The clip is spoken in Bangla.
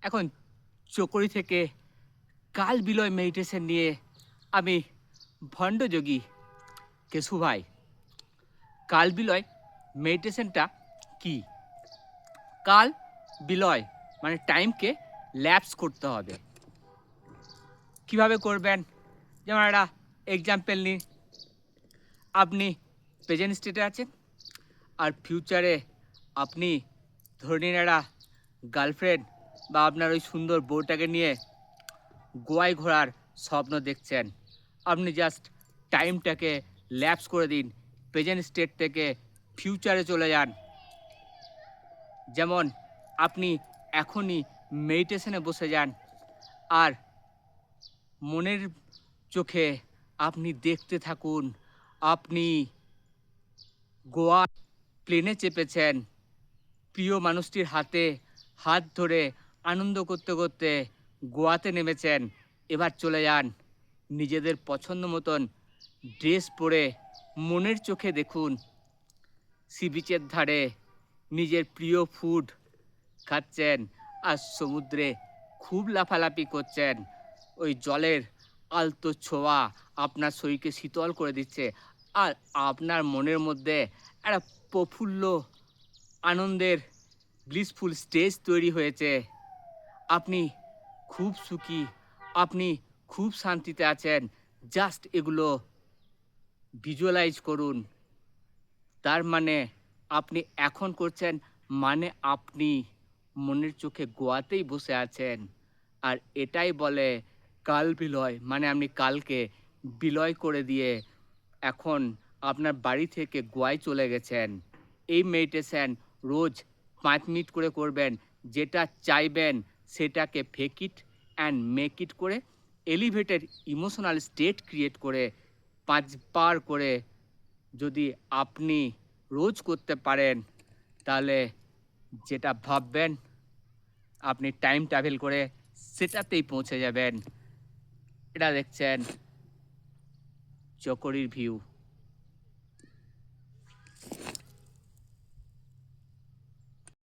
এখন চকরি থেকে কাল বিলয় মেডিটেশন নিয়ে আমি ভণ্ডযোগী কেশু ভাই। কাল বিলয় মেডিটেশনটা কি? কাল বিলয় মানে টাইমকে ল্যাপস করতে হবে। কিভাবে করবেন? যেমন একটা এক্সাম্পল নিন, আপনি প্রেজেন্ট স্টেটে আছেন আর ফিউচারে আপনি ধরে নিন একটা গার্লফ্রেন্ড বা আপনার ওই সুন্দর বউটাকে নিয়ে গোয়ায় ঘোরার স্বপ্ন দেখছেন। আপনি জাস্ট টাইমটাকে ল্যাপস করে দিন, প্রেজেন্ট স্টেট থেকে ফিউচারে চলে যান। যেমন আপনি এখনই মেডিটেশনে বসে যান আর মনের চোখে আপনি দেখতে থাকুন আপনি গোয়া প্লেনে চেপেছেন, প্রিয় মানুষটির হাতে হাত ধরে আনন্দ করতে করতে গোয়াতে নেমেছেন। এবার চলে যান, নিজেদের পছন্দ মতন ড্রেস পরে মনের চোখে দেখুন সি বিচের ধারে নিজের প্রিয় ফুড খাচ্ছেন আর সমুদ্রে খুব লাফালাফি করছেন। ওই জলের আলতো ছোঁয়া আপনার শরীরকে শীতল করে দিচ্ছে আর আপনার মনের মধ্যে একটা প্রফুল্ল আনন্দের ব্লিসফুল স্টেজ তৈরি হয়েছে। আপনি খুব সুখী, আপনি খুব শান্তিতে আছেন। জাস্ট এগুলো ভিজুয়ালাইজ করুন। তার মানে আপনি এখন করছেন, মানে আপনি মনের চোখে গোয়াতেই বসে আছেন। আর এটাই বলে কাল বিলয়, মানে আপনি কালকে বিলয় করে দিয়ে এখন আপনার বাড়ি থেকে গোয়ায় চলে গেছেন। এই মেডিটেশন রোজ 5 মিনিট করে করবেন। যেটা চাইবেন সেটাকে fake it and make it করে এলিভেটেড ইমোশনাল স্টেট ক্রিয়েট করে 5 বার করে যদি আপনি রোজ করতে পারেন, তাহলে যেটা ভাববেন আপনি টাইম ট্রাভেল করে সেটাতেই পৌঁছে যাবেন। এটা দেখছেন চকরির ভিউ।